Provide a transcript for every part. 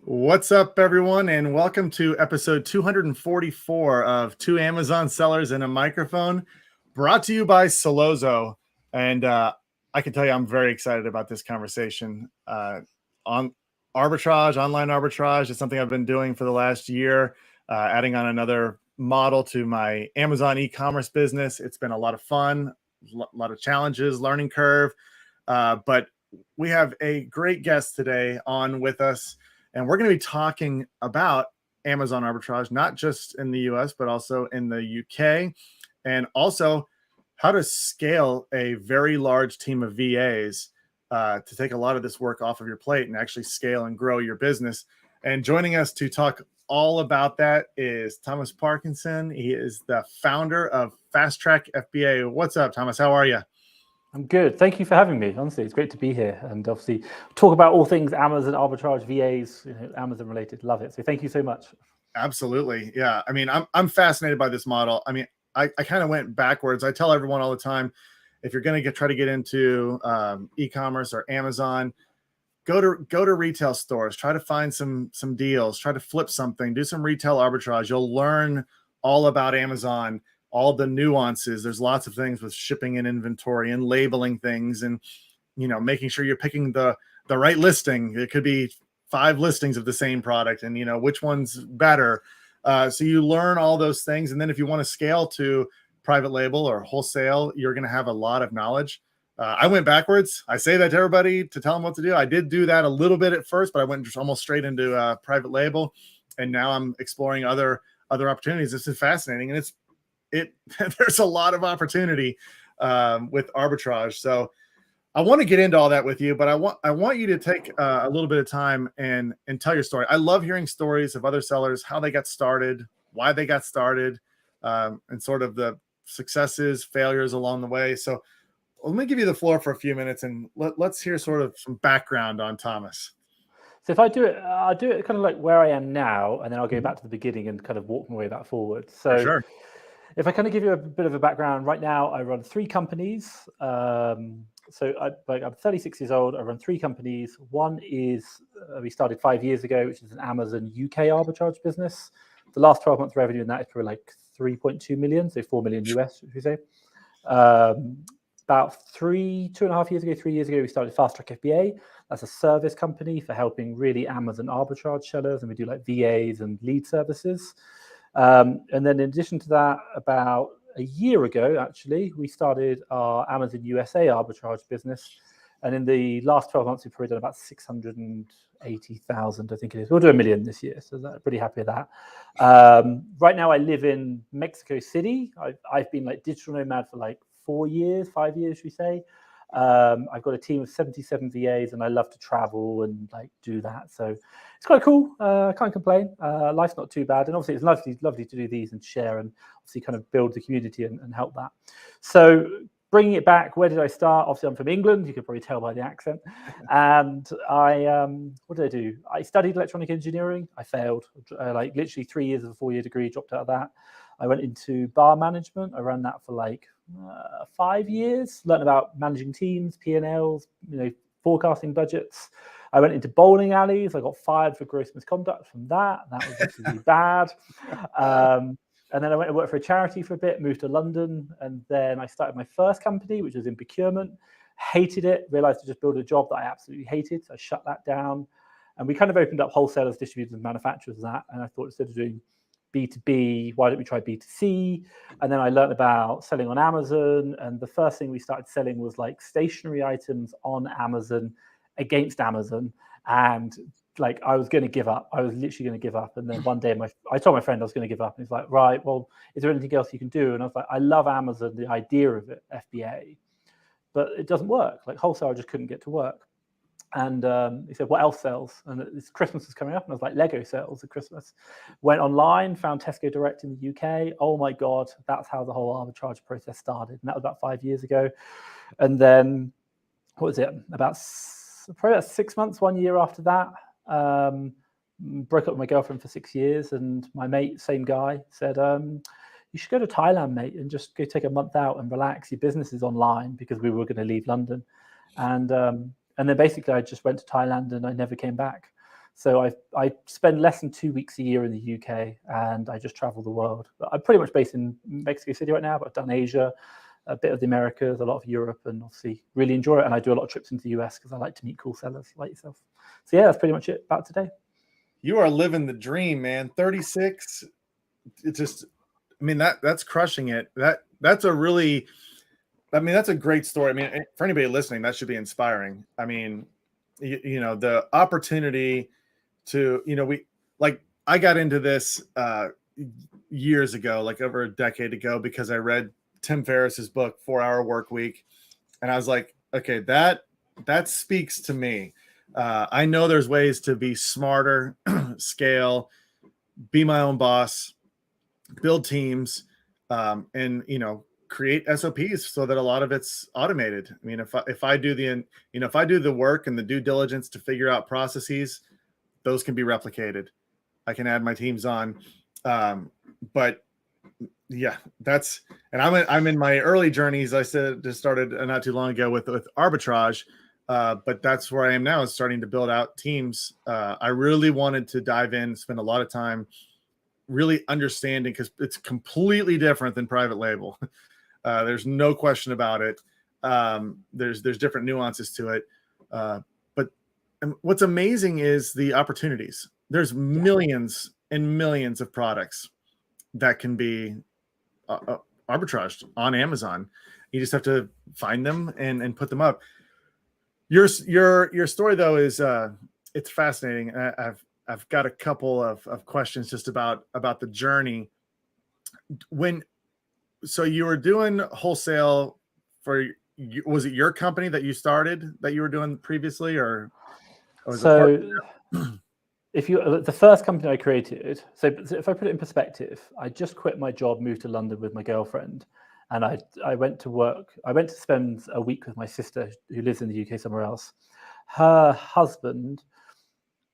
What's up, everyone, and welcome to episode 244 of Two Amazon Sellers and a Microphone, brought to you by Solozo. And I can tell you I'm very excited about this conversation. On arbitrage, online arbitrage is something I've been doing for the last year, adding on another model to my Amazon e-commerce business. It's been a lot of fun, a lot of challenges, learning curve, but we have a great guest today on with us. And we're going to be talking about Amazon arbitrage, not just in the US, but also in the UK, and also how to scale a very large team of VAs to take a lot of this work off of your plate and actually scale and grow your business. And joining us to talk all about that is Thomas Parkinson. He is the founder of Fast Track FBA. What's up, Thomas? How are you? I'm good. Thank you for having me. Honestly, it's great to be here and obviously talk about all things Amazon arbitrage, VAs, Amazon related. Love it. So thank you so much. Absolutely. Yeah. I mean, I'm fascinated by this model. I mean, I kind of went backwards. I tell everyone all the time, if you're going to try to get into e-commerce or Amazon, go to retail stores, try to find some deals, try to flip something, do some retail arbitrage. You'll learn all about Amazon, all the nuances. There's lots of things with shipping and inventory and labeling things and, making sure you're picking the right listing. It could be 5 listings of the same product and, which one's better. So you learn all those things. And then if you want to scale to private label or wholesale, you're going to have a lot of knowledge. I went backwards. I say that to everybody to tell them what to do. I did do that a little bit at first, but I went just almost straight into private label. And now I'm exploring other opportunities. This is fascinating. And there's a lot of opportunity with arbitrage. So I want to get into all that with you, but I want you to take a little bit of time and tell your story. I love hearing stories of other sellers, how they got started, why they got started, and sort of the successes, failures along the way. So let me give you the floor for a few minutes and let's hear sort of some background on Thomas. So if I'll do it kind of like where I am now, and then I'll go back to the beginning and kind of walk my way back forward. So sure. If I kind of give you a bit of a background, right now I run 3 companies. I'm 36 years old. I run 3 companies. One is we started 5 years ago, which is an Amazon UK arbitrage business. The last 12 months revenue in that is probably like 3.2 million, so 4 million US, if you say. About 2.5 years ago, 3 years ago, we started Fast Track FBA. That's a service company for helping really Amazon arbitrage sellers, and we do like VAs and lead services. And then in addition to that, about a year ago, actually, we started our Amazon USA arbitrage business. And in the last 12 months, we've probably done about 680,000, I think it is. We'll do 1 million this year, so I'm pretty happy with that. Right now, I live in Mexico City. I've been like digital nomad for like 5 years, should we say. I've got a team of 77 VAs and I love to travel and like do that. So it's quite cool. Can't complain. Life's not too bad. And obviously it's lovely to do these and share and obviously kind of build the community and help that. So bringing it back, where did I start? Obviously I'm from England. You could probably tell by the accent. And what did I do? I studied electronic engineering. I failed, like literally 3 years of a 4-year degree, dropped out of that. I went into bar management. I ran that for like 5 years, learned about managing teams, P&Ls, forecasting budgets. I went into bowling alleys. I got fired for gross misconduct from that. That was absolutely bad. And then I went and worked for a charity for a bit, moved to London, and then I started my first company, which was in procurement. Hated it, realized to just build a job that I absolutely hated. So I shut that down. And we kind of opened up wholesalers, distributors, and manufacturers of that. And I thought instead of doing B2B, why don't we try B2C? And then I learned about selling on Amazon. And the first thing we started selling was like stationary items on Amazon against Amazon. And like I was going to give up. I was literally going to give up. And then one day I told my friend I was going to give up. And he's like, right, well, is there anything else you can do? And I was like, I love Amazon, the idea of it, FBA, but it doesn't work. Like wholesale, I just couldn't get to work. And he said, what else sells? And it's Christmas is coming up. And I was like, Lego sales at Christmas. Went online, found Tesco Direct in the UK. Oh my God, that's how the whole arbitrage process started. And that was about 5 years ago. And then, what was it? Probably about 6 months, 1 year after that, broke up with my girlfriend for 6 years. And my mate, same guy, said, you should go to Thailand, mate, and just go take a month out and relax. Your business is online, because we were going to leave London. And then basically I just went to Thailand and I never came back. So I spend less than 2 weeks a year in the UK, and I just travel the world. I'm pretty much based in Mexico City right now, but I've done Asia, a bit of the Americas, a lot of Europe, and obviously really enjoy it. And I do a lot of trips into the US because I like to meet cool sellers like yourself. So yeah, that's pretty much it about today. You are living the dream, man. 36. It's just, I mean, that's crushing it. That's a really, I mean, that's a great story. I mean, for anybody listening, that should be inspiring. I mean, you know, the opportunity to, you know, I got into this years ago, like over a decade ago, because I read Tim Ferriss's book, 4 Hour Work Week. And I was like, okay, that speaks to me. I know there's ways to be smarter, scale, be my own boss, build teams, and, you know, create SOPs so that a lot of it's automated. I mean, if I do the work and the due diligence to figure out processes, those can be replicated. I can add my teams on. But yeah, and I'm in my early journeys. I said just started not too long ago with arbitrage. But that's where I am now, is starting to build out teams. I really wanted to dive in, spend a lot of time really understanding, because it's completely different than private label. There's no question about it. There's different nuances to it. But what's amazing is the opportunities. There's millions and millions of products that can be arbitraged on Amazon. You just have to find them and put them up. Your story though is it's fascinating. I've got a couple of questions just about the journey. So you were doing wholesale was it your company that you started that you were doing previously, or was so the first company I created, so if I put it in perspective, I just quit my job, moved to London with my girlfriend, and I went to work. I went to spend a week with my sister who lives in the UK somewhere else. Her husband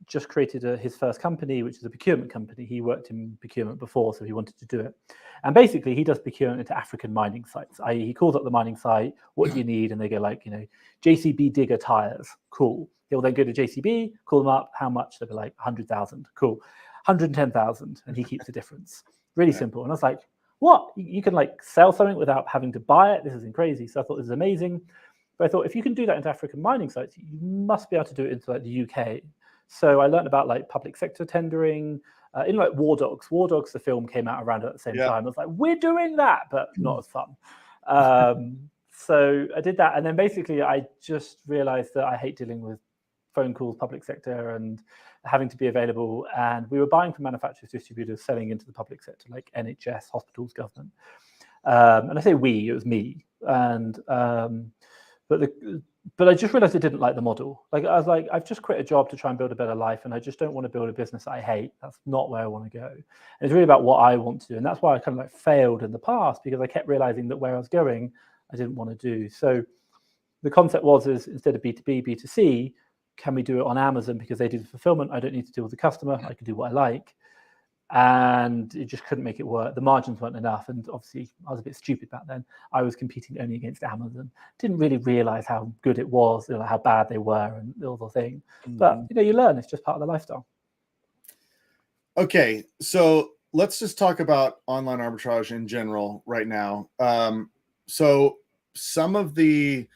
just created his first company, which is a procurement company. He worked in procurement before, so he wanted to do it. And basically, he does procurement into African mining sites. He calls up the mining site, what do you need? And they go like, JCB digger tires, cool. He'll then go to JCB, call them up, how much? They'll be like 100,000, cool. 110,000, and he keeps the difference. Really simple. And I was like, what? You can like sell something without having to buy it? This isn't crazy. So I thought this is amazing. But I thought, if you can do that into African mining sites, you must be able to do it into like the UK. So I learned about like public sector tendering, in like War Dogs. War Dogs, the film, came out around at the same time. I was like, we're doing that, but not as fun. So I did that. And then basically I just realized that I hate dealing with phone calls, public sector, and having to be available. And we were buying from manufacturers, distributors, selling into the public sector, like NHS, hospitals, government. And I say we, it was me. And but I just realized I didn't like the model. Like I was like, I've just quit a job to try and build a better life, and I just don't want to build a business I hate. That's not where I want to go. And it's really about what I want to do, and that's why I kind of like failed in the past, because I kept realizing that where I was going, I didn't want to do. So the concept is instead of B2B, B2C, can we do it on Amazon because they do the fulfillment? I don't need to deal with the customer. I can do what I like. And it just couldn't make it work. The margins weren't enough. And obviously, I was a bit stupid back then. I was competing only against Amazon. Didn't really realize how good it was, how bad they were, and all the thing. But you learn. It's just part of the lifestyle. Okay, so let's just talk about online arbitrage in general right now. So some of the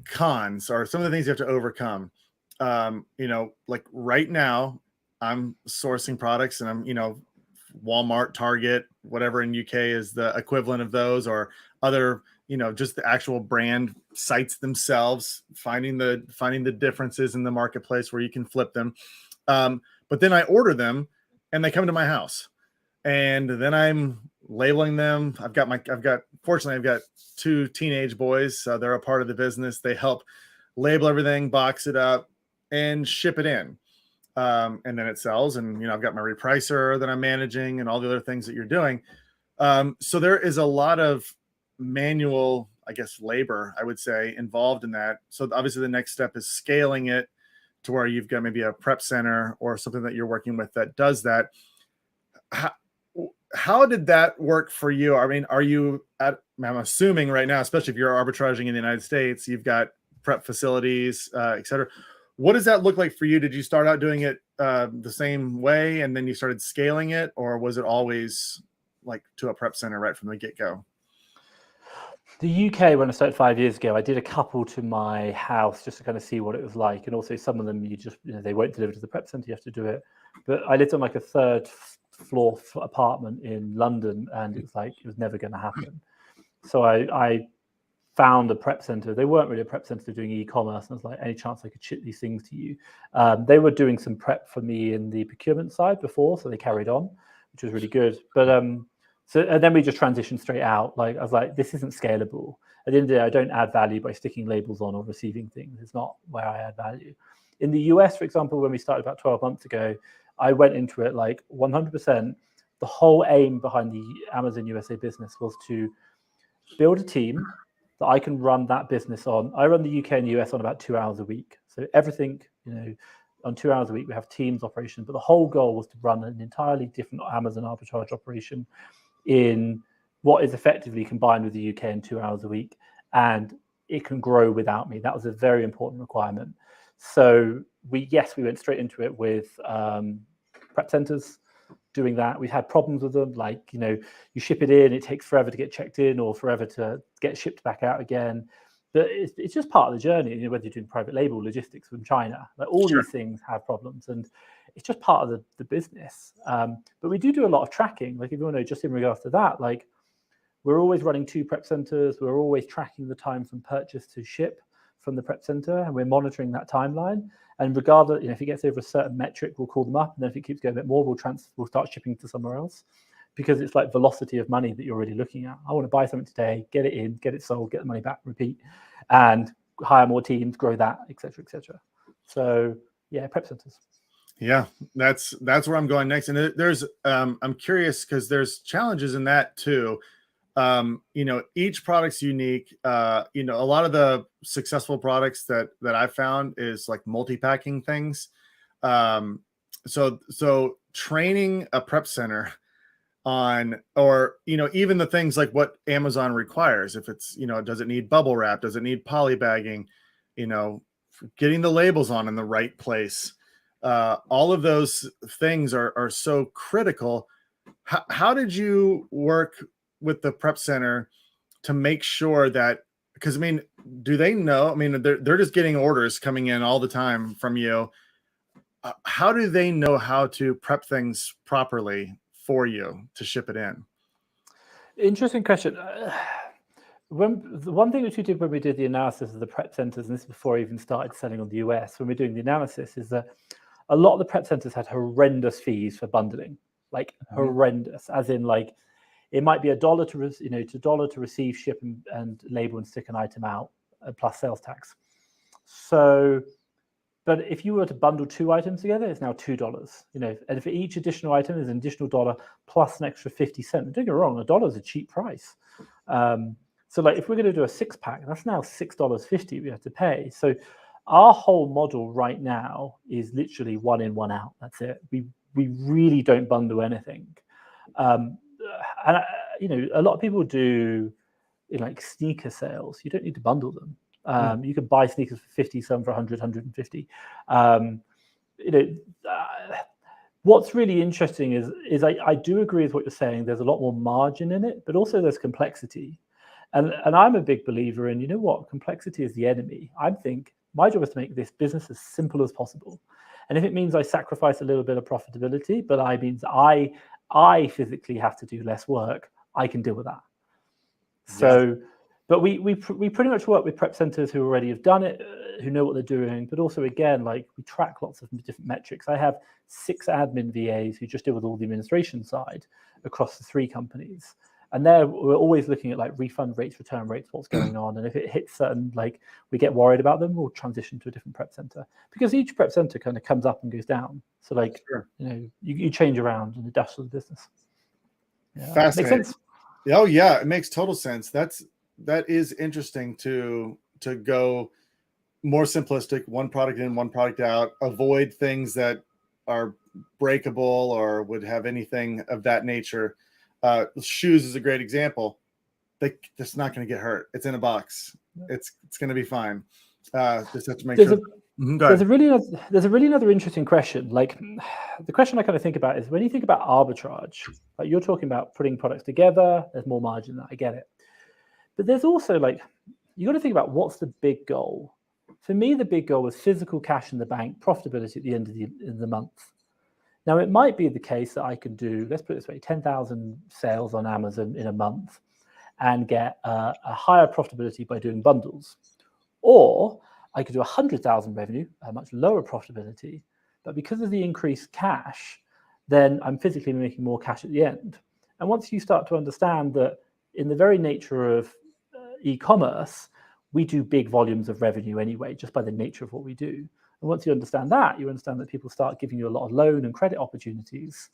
cons, or some of the things you have to overcome. Like right now, I'm sourcing products, and I'm, Walmart, Target, whatever in UK is the equivalent of those, or other, just the actual brand sites themselves, finding the differences in the marketplace where you can flip them. But then I order them and they come to my house, and then I'm labeling them. Fortunately, I've got 2 teenage boys. So they're a part of the business. They help label everything, box it up, and ship it in. And then it sells, and I've got my repricer that I'm managing and all the other things that you're doing. So there is a lot of manual, I guess, labor, I would say, involved in that. So obviously the next step is scaling it to where you've got maybe a prep center or something that you're working with that does that. How did that work for you? I mean, I'm assuming right now, especially if you're arbitraging in the United States, you've got prep facilities, et cetera. What does that look like for you? Did you start out doing it the same way and then you started scaling it, or was it always like to a prep center right from the get-go? The UK, when I started 5 years ago, I did a couple to my house just to kind of see what it was like. And also some of them, they won't deliver to the prep center, you have to do it. But I lived on like a third floor apartment in London, and it was never going to happen. So I found a prep center. They weren't really a prep center, doing e-commerce. And I was like, any chance I could ship these things to you? They were doing some prep for me in the procurement side before, so they carried on, which was really good. But and then we just transitioned straight out. Like I was like, this isn't scalable. At the end of the day, I don't add value by sticking labels on or receiving things. It's not where I add value. In the US, for example, when we started about 12 months ago, I went into it like 100%. The whole aim behind the Amazon USA business was to build a team that I can run that business on. I run the UK and US on about 2 hours a week. So everything, on 2 hours a week, we have teams operation. But the whole goal was to run an entirely different Amazon arbitrage operation in what is effectively combined with the UK in 2 hours a week. And it can grow without me. That was a very important requirement. So we went straight into it with prep centers. Doing that, we've had problems with them, like you ship it in, it takes forever to get checked in or forever to get shipped back out again. But it's just part of the journey. Whether you're doing private label logistics from China, like all these things have problems, and it's just part of the business. But we do a lot of tracking. Like if you want to know, just in regards to that, like we're always running 2 prep centers. We're always tracking the time from purchase to ship from the prep center, and we're monitoring that timeline. And regardless, if it gets over a certain metric, we'll call them up, and then if it keeps going a bit more, we'll start shipping to somewhere else, because it's like velocity of money that you're already looking at. I want to buy something today, get it in, get it sold, get the money back, repeat, and hire more teams, grow that, etc., etc. So yeah, prep centers. Yeah, that's where I'm going next. And there's I'm curious because there's challenges in that too. Each product's unique. A lot of the successful products that I found is like multi-packing things. So training a prep center on, or, even the things like what Amazon requires, if it's, does it need bubble wrap? Does it need poly bagging? Getting the labels on in the right place. All of those things are so critical. How did you work with the prep center to make sure that, because do they know? They're just getting orders coming in all the time from you. How do they know how to prep things properly for you to ship it in? Interesting question. The one thing which we did when we did the analysis of the prep centers, and this is before I even started selling on the US, when we're doing the analysis, is that a lot of the prep centers had horrendous fees for bundling, like horrendous, as in like it might be $1 to receive, ship, and label and stick an item out, plus sales tax. So, but if you were to bundle 2 items together, it's now $2. And for each additional item is an additional $1 plus an extra 50 cents. Don't get me wrong, $1 is a cheap price. So like if we're going to do a 6-pack, that's now $6.50 we have to pay. So our whole model right now is literally 1 in, 1 out. That's it. We really don't bundle anything. And a lot of people do like sneaker sales. You don't need to bundle them. You can buy sneakers for 50, some for 100, 150. What's really interesting is I do agree with what you're saying. There's a lot more margin in it, but also there's complexity. And I'm a big believer in, complexity is the enemy. I think my job is to make this business as simple as possible. And if it means I sacrifice a little bit of profitability, but I physically have to do less work, I can deal with that. So, but we pretty much work with prep centers who already have done it, who know what they're doing. But also, again, like we track lots of different metrics. I have 6 admin VAs who just deal with all the administration side across the 3 companies. And we're always looking at like refund rates, return rates, what's going on. And if it hits certain, like we get worried about them, we'll transition to a different prep center, because each prep center kind of comes up and goes down. So like, you change around and adjust to the business. Yeah. Fascinating. Makes sense? Oh yeah, it makes total sense. That is interesting to go more simplistic, 1 product in, 1 product out, avoid things that are breakable or would have anything of that nature. Shoes is a great example. It's not going to get hurt. It's in a box. It's going to be fine. Just have to make sure Go There's ahead. a really another interesting question. Like the question I kind of think about is when you think about arbitrage, like you're talking about putting products together, there's more margin. I get it. But there's also like, you got to think about what's the big goal. For me, the big goal was physical cash in the bank, profitability at the end of the month. Now, it might be the case that I can do, let's put it this way, 10,000 sales on Amazon in a month and get a higher profitability by doing bundles. Or I could do 100,000 revenue, a much lower profitability, but because of the increased cash, then I'm physically making more cash at the end. And once you start to understand that in the very nature of e-commerce, we do big volumes of revenue anyway, just by the nature of what we do. And once you understand that, you understand that people start giving you a lot of loan and credit opportunities.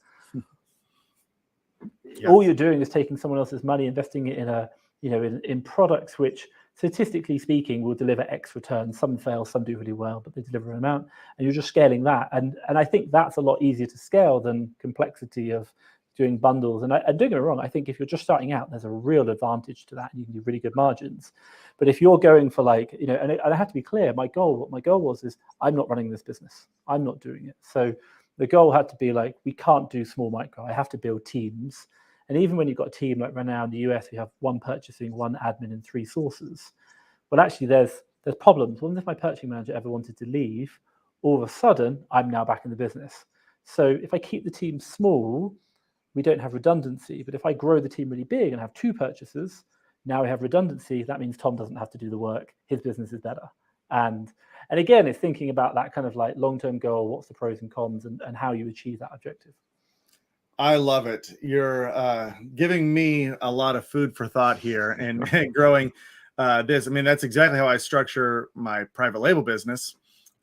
Yeah. All you're doing is taking someone else's money, investing it in in products which, statistically speaking, will deliver X returns. Some fail, some do really well, but they deliver an amount, and you're just scaling that. And I think that's a lot easier to scale than complexity of doing bundles. And don't get me wrong, I think if you're just starting out, there's a real advantage to that, and you can do really good margins. But if you're going for like, and I have to be clear, what my goal was is I'm not running this business. I'm not doing it. So the goal had to be like, we can't do small micro. I have to build teams. And even when you've got a team like right now in the US, we have one purchasing, one admin, and 3 sources. Well, actually, there's problems. What if my purchasing manager ever wanted to leave? All of a sudden, I'm now back in the business. So if I keep the team small, we don't have redundancy. But if I grow the team really big and have 2 purchasers, now we have redundancy. That means Tom doesn't have to do the work. His business is better. And again, it's thinking about that kind of like long-term goal. What's the pros and cons, and how you achieve that objective. I love it. You're giving me a lot of food for thought here and growing this. I mean, that's exactly how I structure my private label business.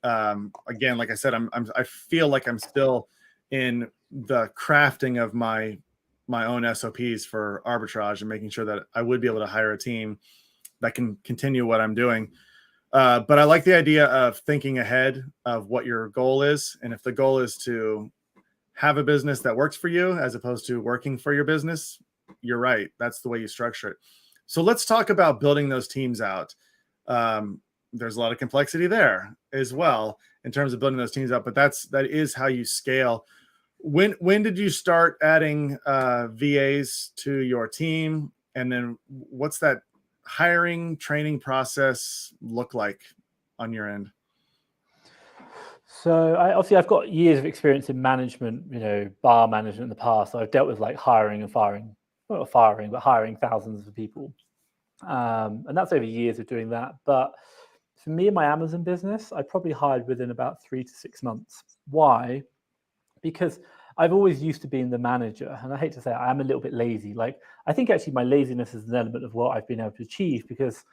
Again, like I said, I feel like I'm still in the crafting of my own SOPs for arbitrage and making sure that I would be able to hire a team that can continue what I'm doing. But I like the idea of thinking ahead of what your goal is. And if the goal is to have a business that works for you as opposed to working for your business, you're right. That's the way you structure it. So let's talk about building those teams out. There's a lot of complexity there as well in terms of building those teams out, but that is how you scale. When did you start adding VAs to your team? And then what's that hiring training process look like on your end? So I've got years of experience in management, bar management in the past. So I've dealt with like hiring and firing, not firing, but hiring thousands of people. And that's over years of doing that. But for me and my Amazon business, I probably hired within about 3 to 6 months. Why? Because I've always used to being the manager. And I hate to say it, I am a little bit lazy. Like, I think actually my laziness is an element of what I've been able to achieve, because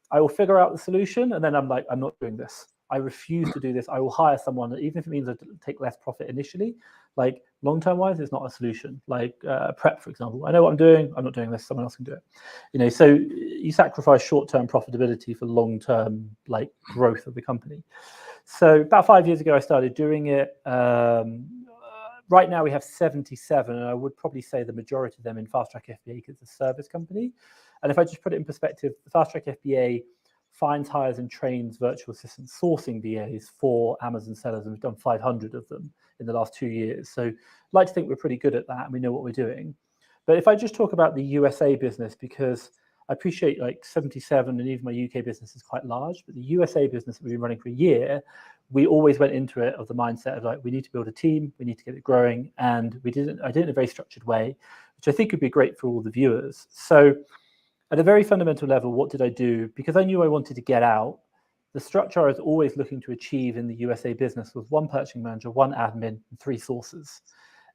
I will figure out the solution and then I'm like, I'm not doing this. I refuse to do this. I will hire someone, even if it means I take less profit initially. Like long-term wise, it's not a solution. Like prep, for example. I know what I'm doing. I'm not doing this. Someone else can do it. So you sacrifice short-term profitability for long-term like growth of the company. So about 5 years ago, I started doing it. Right now we have 77, and I would probably say the majority of them in Fast Track FBA because it's a service company. And if I just put it in perspective, the Fast Track FBA finds, hires, and trains virtual assistant sourcing VAs for Amazon sellers, and we've done 500 of them in the last 2 years. So I'd like to think we're pretty good at that, and we know what we're doing. But if I just talk about the USA business, because I appreciate like 77, and even my UK business is quite large, but the USA business that we've been running for a year, we always went into it of the mindset of like, we need to build a team, we need to get it growing, and I did it in a very structured way, which I think would be great for all the viewers. So at a very fundamental level, what did I do? Because I knew I wanted to get out, the structure I was always looking to achieve in the USA business was 1 purchasing manager, 1 admin, and 3 sources.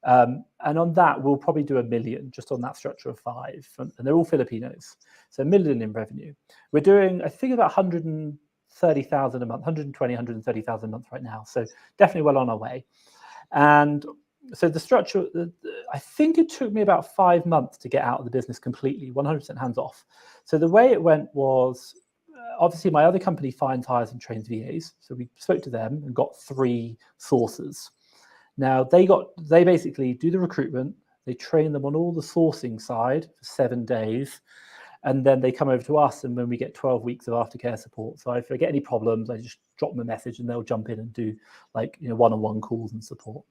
And on that, we'll probably do $1 million just on that structure of 5. And they're all Filipinos. So $1 million in revenue. We're doing, I think, about 130,000 a month, 120, 130,000 a month right now. So definitely well on our way. And so the structure, I think it took me about 5 months to get out of the business completely, 100% hands off. So the way it went was, obviously my other company finds, hires, and trains VAs. So we spoke to them and got 3 sources. Now they basically do the recruitment, they train them on all the sourcing side for 7 days. And then they come over to us, and when we get 12 weeks of aftercare support. So if I get any problems, I just drop them a message and they'll jump in and do like, one-on-one calls and support.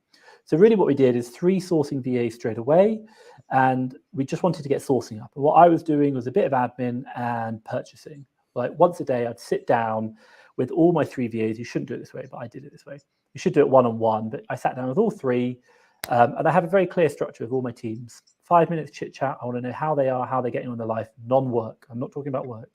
So really what we did is 3 sourcing VAs straight away, and we just wanted to get sourcing up. And what I was doing was a bit of admin and purchasing. Like once a day, I'd sit down with all my 3 VAs. You shouldn't do it this way, but I did it this way. You should do it one-on-one, but I sat down with all 3, and I have a very clear structure of all my teams. 5 minutes chit chat. I want to know how they are, how they're getting on in their life, non-work. I'm not talking about work.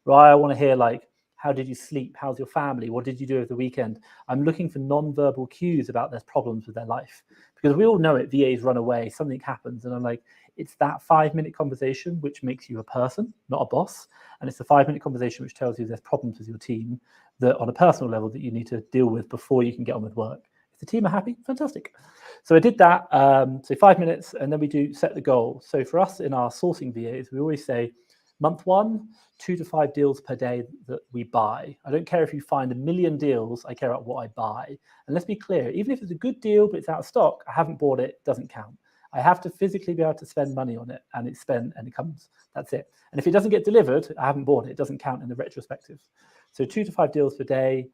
Right? I want to hear like, how did you sleep? How's your family? What did you do over the weekend? I'm looking for non-verbal cues about their problems with their life, because we all know it. VAs run away, something happens, and I'm like, it's that 5-minute conversation which makes you a person, not a boss, and it's the 5-minute conversation which tells you there's problems with your team that on a personal level that you need to deal with before you can get on with work. If the team are happy, fantastic. So I did that, so 5 minutes, and then we do set the goal. So for us in our sourcing VAs, we always say month 1, 2 to 5 deals per day that we buy. I don't care if you find 1 million deals, I care about what I buy. And let's be clear, even if it's a good deal but it's out of stock, I haven't bought it, doesn't count. I have to physically be able to spend money on it, and it's spent and it comes, that's it. And if it doesn't get delivered, I haven't bought it, it doesn't count in the retrospective. So 2 to 5 deals per day.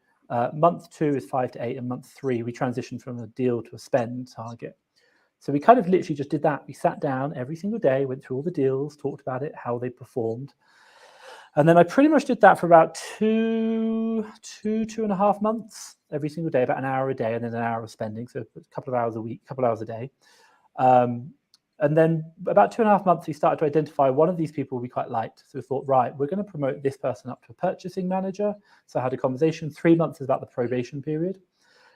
Month 2 is 5 to 8, and month 3 we transition from a deal to a spend target. So we kind of literally just did that. We sat down every single day, went through all the deals, talked about it, how they performed. And then I pretty much did that for about 2.5 months, every single day, about an hour a day, and then an hour of spending. So a couple of hours a week, a couple of hours a day. And then about 2.5 months, we started to identify one of these people we quite liked. So we thought, right, we're going to promote this person up to a purchasing manager. So I had a conversation. 3 months is about the probation period.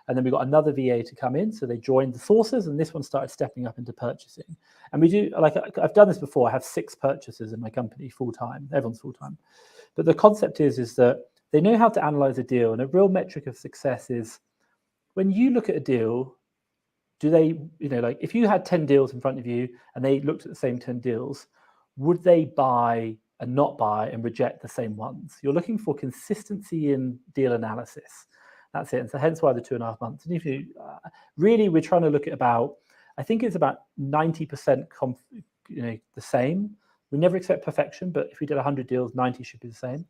And then we got another VA to come in. So they joined the sources, and this one started stepping up into purchasing. And we do, like I've done this before. I have 6 purchasers in my company full-time. Everyone's full-time. But the concept is that they know how to analyze a deal. And a real metric of success is when you look at a deal, do they, like if you had 10 deals in front of you and they looked at the same 10 deals, would they buy and not buy and reject the same ones? You're looking for consistency in deal analysis. That's it. And so hence why the 2.5 months. And if you really, we're trying to look at about, I think it's about 90% the same. We never expect perfection, but if we did 100 deals, 90 should be the same.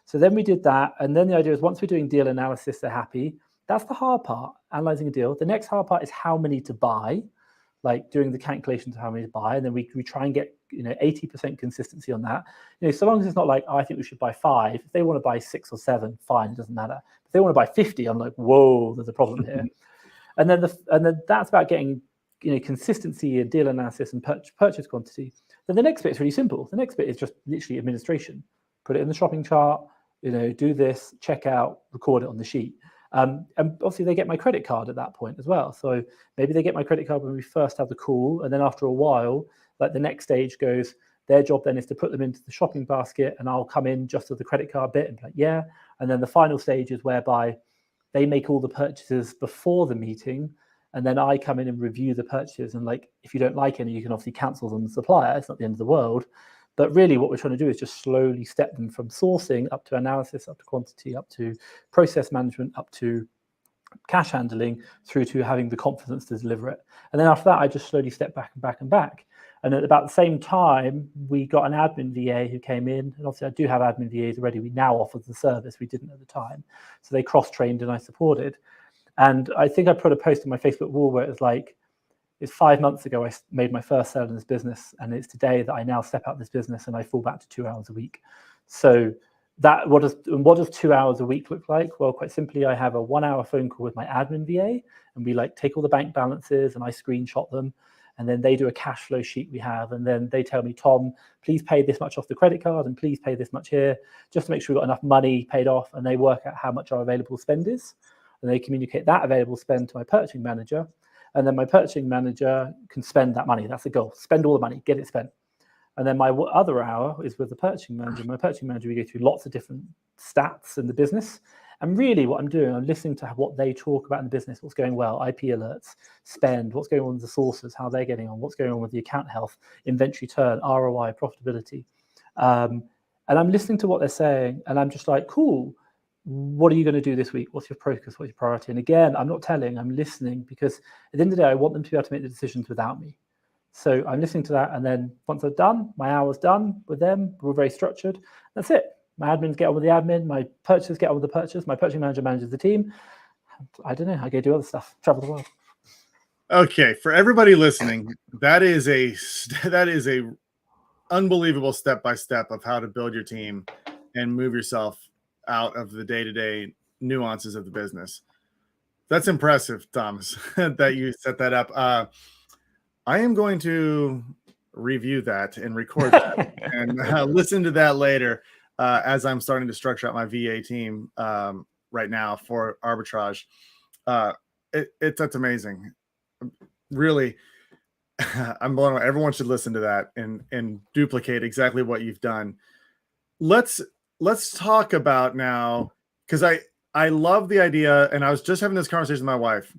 So then we did that. And then the idea is once we're doing deal analysis, they're happy. That's the hard part, analyzing a deal. The next hard part is how many to buy, like doing the calculations of how many to buy. And then we try and get 80% consistency on that. So long as it's not like, oh, I think we should buy 5. If they want to buy 6 or 7, fine, it doesn't matter. If they want to buy 50, I'm like, whoa, there's a problem here. And then that's about getting consistency in deal analysis and purchase quantity. Then the next bit is really simple. The next bit is just literally administration. Put it in the shopping chart, do this, check out, record it on the sheet. And obviously they get my credit card at that point as well. So maybe they get my credit card when we first have the call, and then after a while, like the next stage goes, their job then is to put them into the shopping basket, and I'll come in just to the credit card bit and be like, yeah. And then the final stage is whereby they make all the purchases before the meeting, and then I come in and review the purchases. And like, if you don't like any, you can obviously cancel them the supplier. It's not the end of the world. But really what we're trying to do is just slowly step them from sourcing up to analysis, up to quantity, up to process management, up to cash handling, through to having the confidence to deliver it. And then after that, I just slowly step back and back and back. And at about the same time, we got an admin VA who came in. And obviously I do have admin VAs already. We now offer the service. We didn't at the time. So they cross-trained and I supported. And I think I put a post on my Facebook wall where it was like, it's 5 months ago I made my first sale in this business, and it's today that I now step out of this business and I fall back to 2 hours a week. So that what does 2 hours a week look like? Well, quite simply, I have a 1 hour phone call with my admin VA, and we like take all the bank balances and I screenshot them, and then they do a cash flow sheet we have, and then they tell me, Tom, please pay this much off the credit card and please pay this much here, just to make sure we've got enough money paid off, and they work out how much our available spend is, and they communicate that available spend to my purchasing manager. And then my purchasing manager can spend that money. That's the goal. Spend all the money, get it spent. And then my other hour is with the purchasing manager. My purchasing manager, we go through lots of different stats in the business. And really what I'm doing, I'm listening to what they talk about in the business, what's going well, IP alerts, spend, what's going on with the sources, how they're getting on, what's going on with the account health, inventory turn, ROI, profitability. And I'm listening to what they're saying, and I'm just like, cool. What are you going to do this week? What's your focus? What's your priority? And again, I'm not telling, I'm listening, because at the end of the day, I want them to be able to make the decisions without me. So I'm listening to that, and then once I'm done, my hour's done with them. We're very structured. That's it. My admins get on with the admin. My purchasers get on with the purchase. My purchasing manager manages the team. I don't know. I go do other stuff. Travel the world. Okay, for everybody listening, that is a unbelievable step by step of how to build your team and move yourself out of the day-to-day nuances of the business. That's impressive, Thomas, that you set that up. I am going to review that and record that and listen to that later as I'm starting to structure out my VA team right now for Arbitrage. That's amazing. Really, I'm blown away. Everyone should listen to that and duplicate exactly what you've done. Let's talk about now, because I love the idea, and I was just having this conversation with my wife.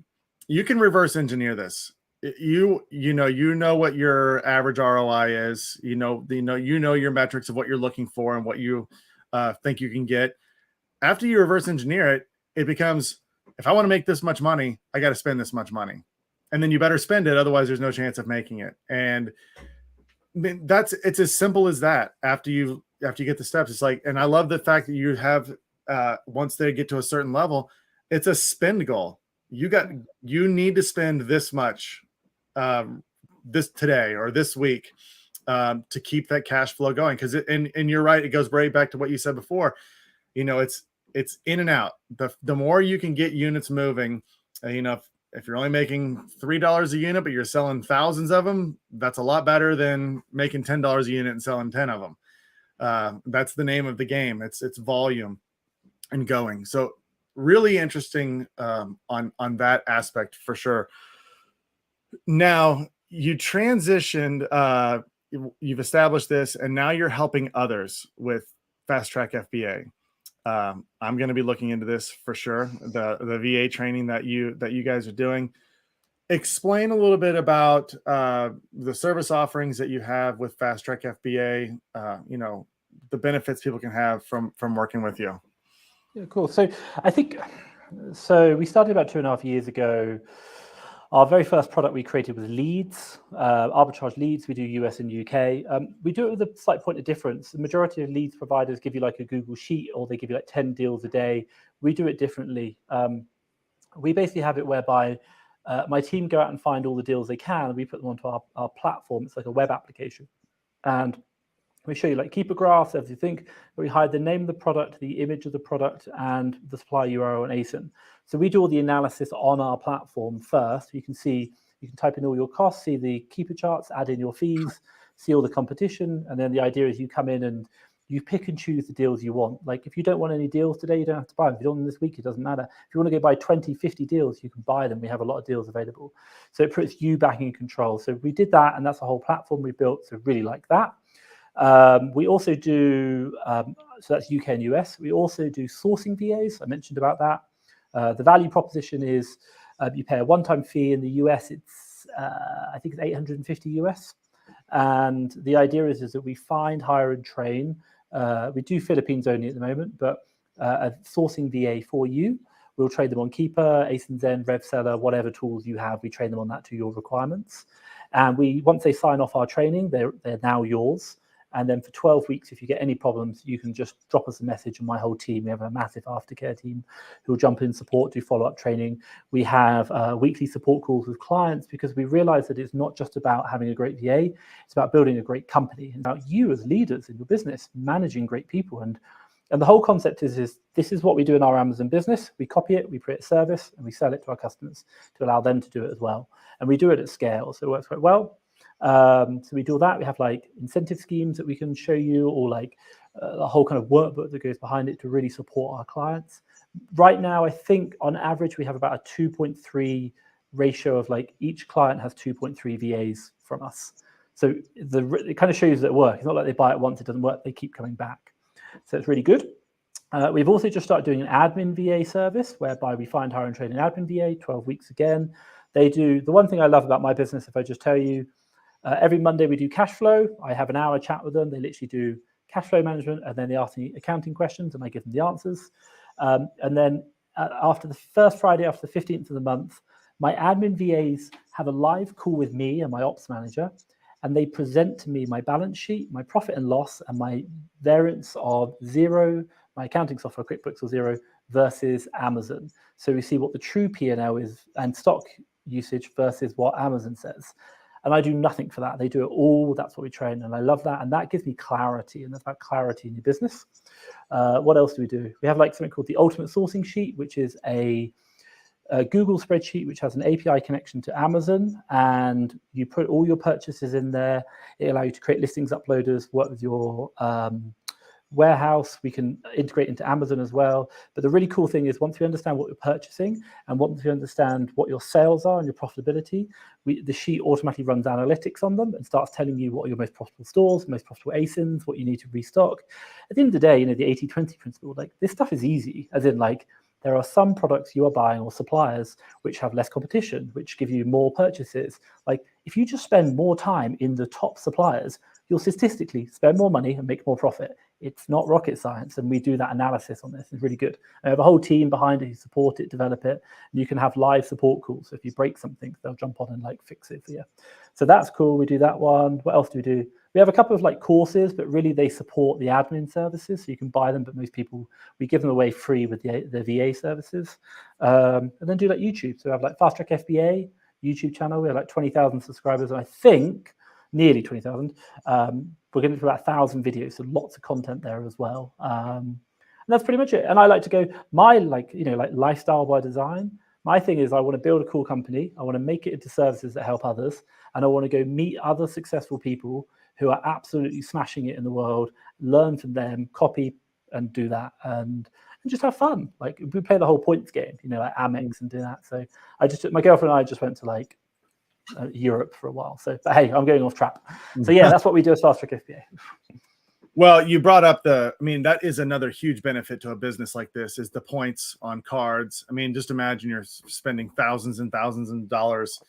You can reverse engineer this. You know what your average ROI is. You know your metrics of what you're looking for and what you think you can get. After you reverse engineer it, it becomes, if I want to make this much money, I got to spend this much money, and then you better spend it. Otherwise, there's no chance of making it. And it's as simple as that. After you get the steps, it's like, and I love the fact that you have once they get to a certain level, it's a spend goal. You need to spend this much this today or this week to keep that cash flow going. Because and you're right, it goes right back to what you said before. It's in and out. The more you can get units moving, if you're only making $3 a unit, but you're selling thousands of them, that's a lot better than making $10 a unit and selling 10 of them. That's the name of the game. It's volume and going. So really interesting on that aspect for sure. Now you transitioned, you've established this, and now you're helping others with Fast Track FBA. I'm going to be looking into this for sure. The VA training that you guys are doing. Explain a little bit about the service offerings that you have with Fast Track FBA. The benefits people can have from working with you. Yeah, cool. So I think we started about 2.5 years ago. Our very first product we created was leads, Arbitrage leads. We do US and UK. We do it with a slight point of difference. The majority of leads providers give you like a Google Sheet, or they give you like 10 deals a day. We do it differently. We basically have it whereby my team go out and find all the deals they can, and we put them onto our platform. It's like a web application. And we show you like keeper graphs, everything. We hide the name of the product, the image of the product, and the supplier URL and ASIN. So we do all the analysis on our platform first. You can type in all your costs, see the keeper charts, add in your fees, see all the competition. And then the idea is you come in and you pick and choose the deals you want. Like if you don't want any deals today, you don't have to buy them. If you don't want them this week, it doesn't matter. If you want to go buy 20, 50 deals, you can buy them. We have a lot of deals available. So it puts you back in control. So we did that, and that's the whole platform we built. So really like that. We also do, so that's UK and US. We also do sourcing VAs. I mentioned about that. The value proposition is you pay a one-time fee. In the US, it's I think it's 850 US. And the idea is that we find, hire, and train. We do Philippines only at the moment, but a sourcing VA for you. We'll train them on Keeper, ASIN Zen, RevSeller, whatever tools you have. We train them on that to your requirements. And once they sign off our training, they're now yours. And then for 12 weeks, if you get any problems, you can just drop us a message, and my whole team, we have a massive aftercare team who will jump in, support, do follow-up training. We have weekly support calls with clients, because we realize that it's not just about having a great VA, it's about building a great company, and about you as leaders in your business, managing great people. And the whole concept is this is what we do in our Amazon business. We copy it, we create a service, and we sell it to our customers to allow them to do it as well. And we do it at scale, so it works quite well. So we do all that. We have like incentive schemes that we can show you, or like the whole kind of workbook that goes behind it to really support our clients. Right now, I think on average, we have about a 2.3 ratio of like each client has 2.3 VAs from us. So it kind of shows that it works. It's not like they buy it once, it doesn't work. They keep coming back. So it's really good. We've also just started doing an admin VA service, whereby we find, hire, and train an admin VA, 12 weeks again. They do, the one thing I love about my business, if I just tell you, every Monday we do cash flow. I have an hour chat with them. They literally do cash flow management, and then they ask me accounting questions, and I give them the answers. And then after the first Friday, after the 15th of the month, My admin VAs have a live call with me and my ops manager, and they present to me my balance sheet, my profit and loss, and my variance of zero, my accounting software, QuickBooks or Xero, versus Amazon. So we see what the true P&L is and stock usage versus what Amazon says. And I do nothing for that. They do it all. That's what we train. And I love that. And that gives me clarity. And that's about clarity in your business. What else do we do? We have like something called the Ultimate Sourcing Sheet, which is a Google spreadsheet, which has an API connection to Amazon. And you put all your purchases in there. It allows you to create listings uploaders, work with your warehouse. We can integrate into Amazon as well. But the really cool thing is once we understand what you're purchasing and once we understand what your sales are and your profitability, the sheet automatically runs analytics on them and starts telling you what are your most profitable stores, most profitable ASINs, what you need to restock. At the end of the day, the 80-20 principle, like this stuff is easy, as in like there are some products you are buying or suppliers which have less competition, which give you more purchases. Like if you just spend more time in the top suppliers, you'll statistically spend more money and make more profit. It's not rocket science, and we do that analysis on this. It's really good. I have a whole team behind it who support it, develop it, and you can have live support calls. So if you break something, they'll jump on and like fix it for you. So that's cool. We do that one. What else do we do? We have a couple of like courses, but really they support the admin services, so you can buy them. But most people, we give them away free with the VA services, and then do like YouTube. So we have like Fast Track FBA YouTube channel. We have like 20,000 subscribers, and I think nearly 20,000. We're getting to about 1,000 videos, so lots of content there as well. And that's pretty much it. And I like to go, my like lifestyle by design, my thing is I want to build a cool company. I want to make it into services that help others. And I want to go meet other successful people who are absolutely smashing it in the world, learn from them, copy and do that. And just have fun. Like we play the whole points game, like Amex and do that. So my girlfriend and I just went to like Europe for a while. So, but hey, I'm going off track. So yeah, that's what we do as Fast Track FBA. Well, you brought up that is another huge benefit to a business like this is the points on cards. I mean, just imagine you're spending thousands and thousands of dollars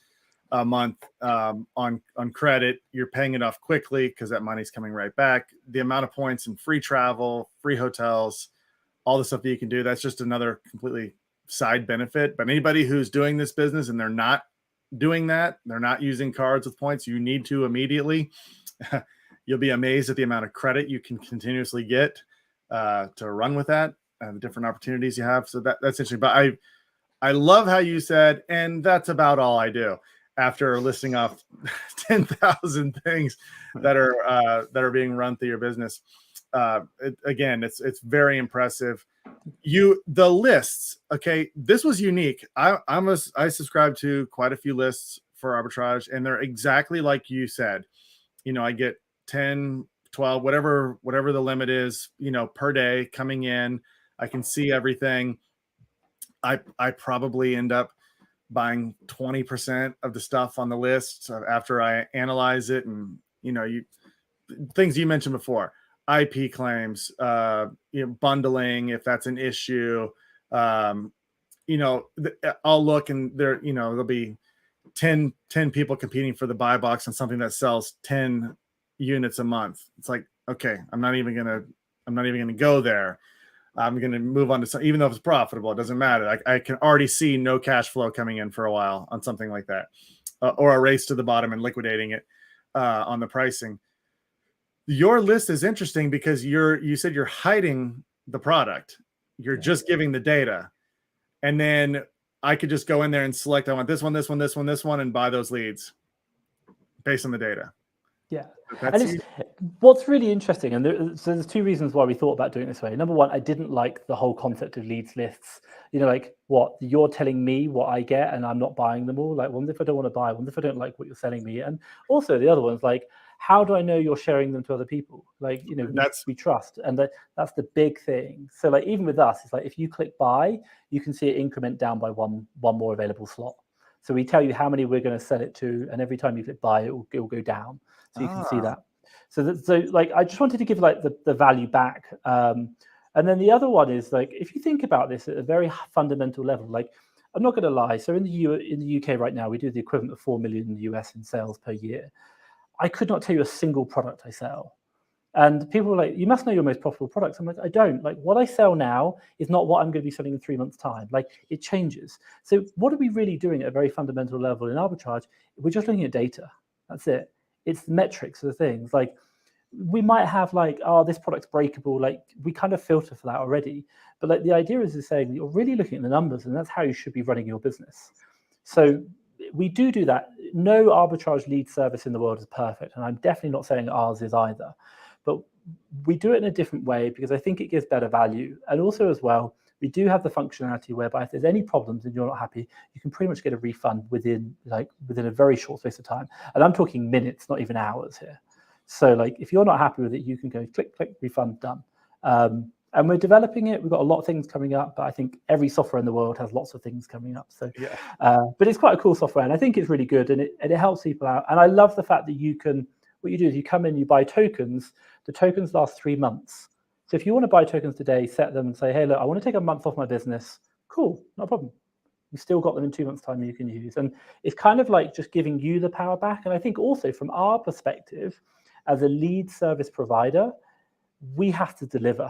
a month on credit. You're paying it off quickly because that money's coming right back. The amount of points and free travel, free hotels, all the stuff that you can do, that's just another completely side benefit. But anybody who's doing this business and they're not doing that, they're not using cards with points, you need to immediately. You'll be amazed at the amount of credit you can continuously get to run with that and the different opportunities you have. So that's interesting. But I love how you said, and that's about all I do, after listing off 10,000 things that are being run through your business. Again, it's very impressive. The lists, okay, this was unique. I subscribe to quite a few lists for arbitrage, and they're exactly like you said. I get 10, 12, whatever the limit is, per day coming in. I can see everything. I probably end up buying 20% of the stuff on the list after I analyze it. And, things you mentioned before, IP claims, bundling, if that's an issue, I'll look and there'll be 10 people competing for the buy box on something that sells 10 units a month. It's like, okay, I'm not even going to go there. I'm going to move on to something, even though it's profitable, it doesn't matter. I can already see no cash flow coming in for a while on something like that, or a race to the bottom and liquidating it on the pricing. Your list is interesting because you said you're hiding the product. You're just giving the data. And then I could just go in there and select, I want this one, this one, this one, this one, and buy those leads based on the data. Yeah. And what's really interesting, and there's two reasons why we thought about doing it this way. Number one, I didn't like the whole concept of leads lists. Like what you're telling me what I get and I'm not buying them all. Like, what if I don't want to buy? What if I don't like what you're selling me? And also the other one's like, how do I know you're sharing them to other people? Like, we trust. And that's the big thing. So like, even with us, it's like, if you click buy, you can see it increment down by one more available slot. So we tell you how many we're going to sell it to. And every time you click buy, it will go down. So you can see that. So like, I just wanted to give like the value back. And then the other one is like, if you think about this at a very fundamental level, like, I'm not going to lie. So in the UK right now, we do the equivalent of 4 million US in sales per year. I could not tell you a single product I sell. And people are like, you must know your most profitable products. I'm like, I don't. Like, what I sell now is not what I'm going to be selling in 3 months' time. Like, it changes. So what are we really doing at a very fundamental level in arbitrage? We're just looking at data. That's it. It's the metrics of the things. Like, we might have like, oh, this product's breakable. Like, we kind of filter for that already. But like, the idea is saying that you're really looking at the numbers, and that's how you should be running your business. So we do that. No arbitrage lead service in the world is perfect. And I'm definitely not saying ours is either. But we do it in a different way because I think it gives better value. And also as well, we do have the functionality whereby if there's any problems and you're not happy, you can pretty much get a refund within a very short space of time. And I'm talking minutes, not even hours here. So like, if you're not happy with it, you can go click, click, refund, done. And we're developing it. We've got a lot of things coming up, but I think every software in the world has lots of things coming up. So, yeah. But it's quite a cool software, and I think it's really good, and it helps people out. And I love the fact that you can, what you do is you come in, you buy tokens. The tokens last 3 months. So if you want to buy tokens today, set them and say, hey, look, I want to take a month off my business. Cool, no problem. You still got them in 2 months' time you can use. And it's kind of like just giving you the power back. And I think also from our perspective, as a lead service provider, we have to deliver.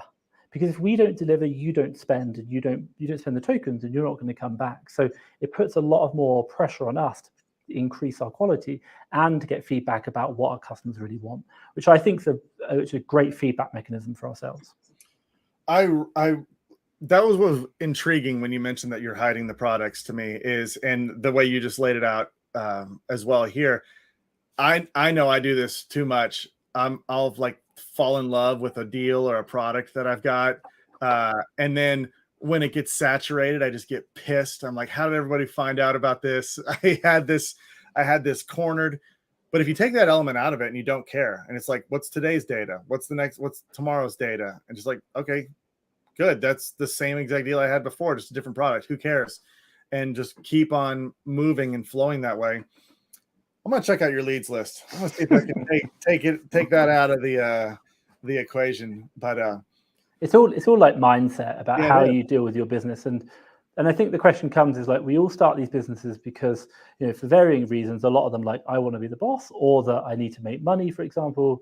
Because if we don't deliver, you don't spend, and you don't spend the tokens, and you're not going to come back. So it puts a lot of more pressure on us to increase our quality and to get feedback about what our customers really want, which I think is a great feedback mechanism for ourselves. That was what was intriguing when you mentioned that you're hiding the products to me, and the way you just laid it out as well here. I know I do this too much. I'll like fall in love with a deal or a product that I've got, and then when it gets saturated, I just get pissed. I'm like, how did everybody find out about this? I had this cornered. But if you take that element out of it and you don't care, and it's like, what's today's data? What's tomorrow's data? And just like, okay, good. That's the same exact deal I had before, just a different product. Who cares? And just keep on moving and flowing that way. I'm gonna check out your leads list. I'm gonna see if I can take that out of the equation. But it's all like mindset about how you deal with your business. And I think the question comes is like, we all start these businesses because, you know, for varying reasons, a lot of them like, I want to be the boss, or that I need to make money, for example.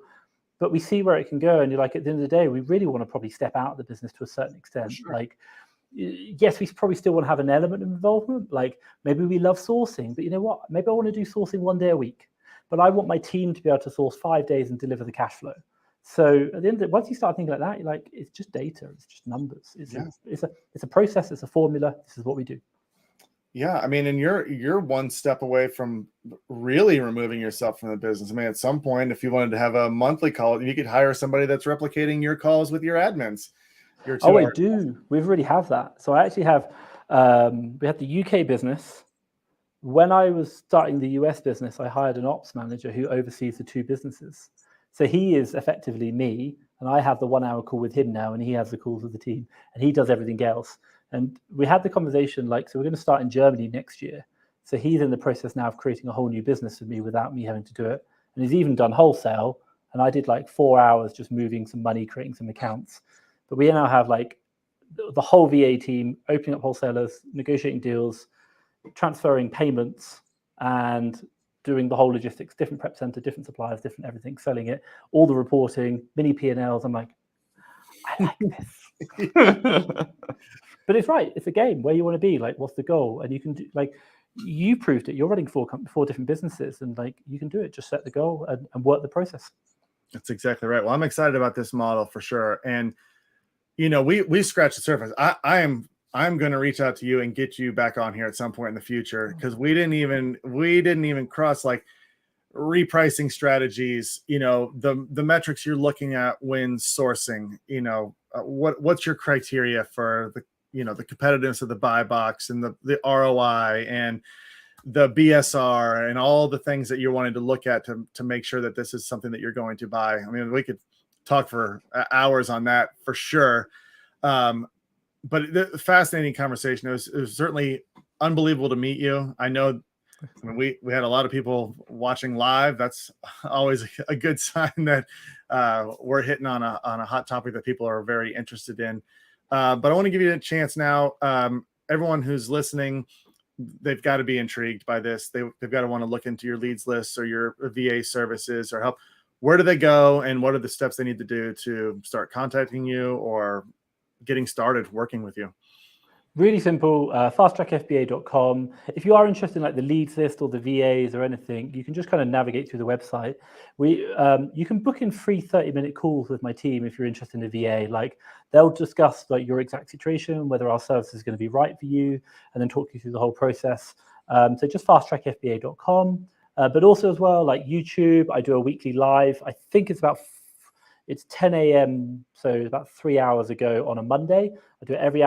But we see where it can go, and you're like, at the end of the day, we really want to probably step out of the business to a certain extent. Sure. Like, yes, we probably still want to have an element of involvement. Like, maybe we love sourcing, but you know what? Maybe I want to do sourcing 1 day a week, but I want my team to be able to source 5 days and deliver the cash flow. So at the end of it, once you start thinking like that, you're like, it's just data, it's just numbers. It's a process, it's a formula. This is what we do. Yeah, I mean, and you're one step away from really removing yourself from the business. I mean, at some point, if you wanted to have a monthly call, you could hire somebody that's replicating your calls with your admins. Oh, I do. We already have that. So I actually have, we have the UK business. When I was starting the US business, I hired an ops manager who oversees the 2 businesses. So he is effectively me, and I have the 1 hour call with him now, and he has the calls with the team, and he does everything else. And we had the conversation like, so we're going to start in Germany next year. So he's in the process now of creating a whole new business with me without me having to do it. And he's even done wholesale. And I did like 4 hours just moving some money, creating some accounts. But we now have like the whole VA team opening up wholesalers, negotiating deals, transferring payments, and doing the whole logistics, different prep center, different suppliers, different everything, selling it, all the reporting, mini P&Ls. I'm like, I like this. But it's right. It's a game. Where you want to be, like, what's the goal? And you can do, like, you proved it. You're running 4 different businesses, and like, you can do it. Just set the goal and work the process. That's exactly right. Well, I'm excited about this model for sure. And you know, we scratched the surface. I'm going to reach out to you and get you back on here at some point in the future, because we didn't even cross like repricing strategies. You know, the metrics you're looking at when sourcing. You know, what's your criteria for the competitiveness of the buy box and the ROI and the BSR and all the things that you're wanting to look at to make sure that this is something that you're going to buy. I mean, we could talk for hours on that for sure. But the fascinating conversation. It was certainly unbelievable to meet you. I know, I mean, we had a lot of people watching live. That's always a good sign that we're hitting on a hot topic that people are very interested in. But I want to give you a chance now. Everyone who's listening, they've got to be intrigued by this. They've got to want to look into your leads lists or your VA services or help. where do they go and what are the steps they need to do to start contacting you or getting started working with you? Really simple, fasttrackfba.com. If you are interested in like the leads list or the VAs or anything, you can just kind of navigate through the website. You can book in free 30-minute calls with my team if you're interested in a VA. Like they'll discuss like your exact situation, whether our service is going to be right for you, and then talk you through the whole process. So just fasttrackfba.com. But also as well, like YouTube, I do a weekly live. I think it's 10 a.m. So about 3 hours ago on a Monday. I do it every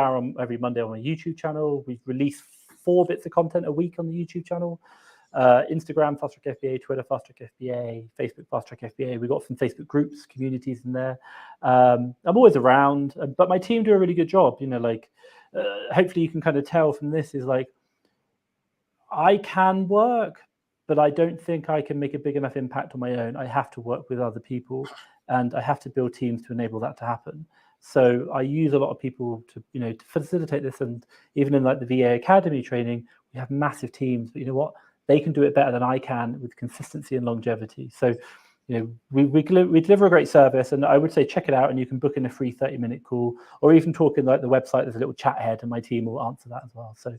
Monday on my YouTube channel. We release 4 bits of content a week on the YouTube channel. Instagram, Fast Track FBA, Twitter, Fast Track FBA, Facebook, Fast Track FBA. We've got some Facebook groups, communities in there. I'm always around, but my team do a really good job. Hopefully you can kind of tell from this is like, I can work, but I don't think I can make a big enough impact on my own. I have to work with other people, and I have to build teams to enable that to happen. So I use a lot of people to facilitate this. And even in like the VA Academy training, we have massive teams, but you know what? They can do it better than I can with consistency and longevity. So, we deliver a great service, and I would say check it out, and you can book in a free 30-minute call, or even talk in like the website. There's a little chat head, and my team will answer that as well. So,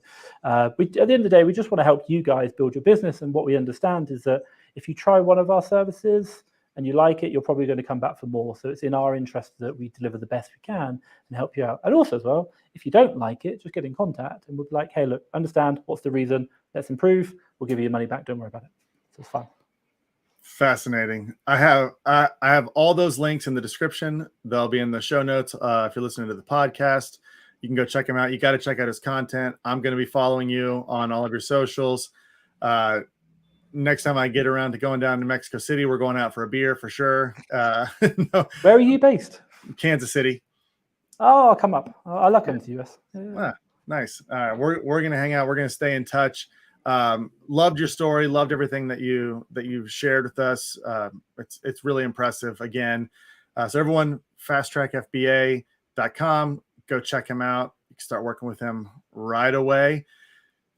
at the end of the day, we just want to help you guys build your business. And what we understand is that if you try one of our services and you like it, you're probably going to come back for more. So it's in our interest that we deliver the best we can and help you out. And also as well, if you don't like it, just get in contact and we'll be like, hey, look, understand what's the reason. Let's improve. We'll give you your money back. Don't worry about it. So it's fun. Fascinating. I have all those links in the description. They'll be in the show notes. If you're listening to the podcast, you can go check him out. You got to check out his content. I'm going to be following you on all of your socials. Next time I get around to going down to Mexico City, we're going out for a beer for sure. No. Where are you based? Kansas City. Oh, I'll come up. I love coming to the US. Yeah. Nice. We're going to hang out. We're going to stay in touch. Loved your story. Loved everything that you've shared with us. It's really impressive. Again, so everyone, fasttrackfba.com. Go check him out. You can start working with him right away.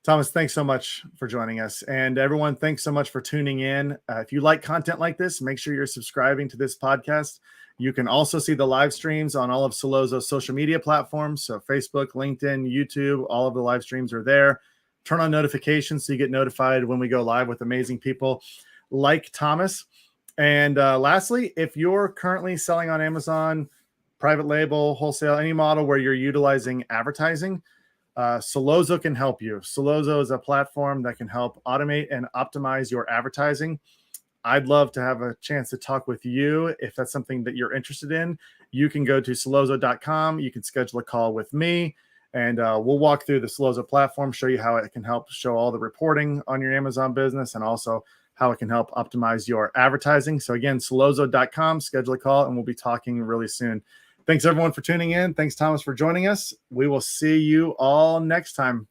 Thomas, thanks so much for joining us. And everyone, thanks so much for tuning in. If you like content like this, make sure you're subscribing to this podcast. You can also see the live streams on all of Solozo's social media platforms. So Facebook, LinkedIn, YouTube, all of the live streams are there. Turn on notifications so you get notified when we go live with amazing people like Thomas. And lastly, if you're currently selling on Amazon, private label, wholesale, any model where you're utilizing advertising, Solozo can help you. Solozo is a platform that can help automate and optimize your advertising. I'd love to have a chance to talk with you. If that's something that you're interested in, you can go to solozo.com. You can schedule a call with me, and we'll walk through the Solozo platform, show you how it can help show all the reporting on your Amazon business, and also how it can help optimize your advertising. So again, solozo.com, schedule a call, and we'll be talking really soon. Thanks everyone for tuning in. Thanks, Thomas, for joining us. We will see you all next time.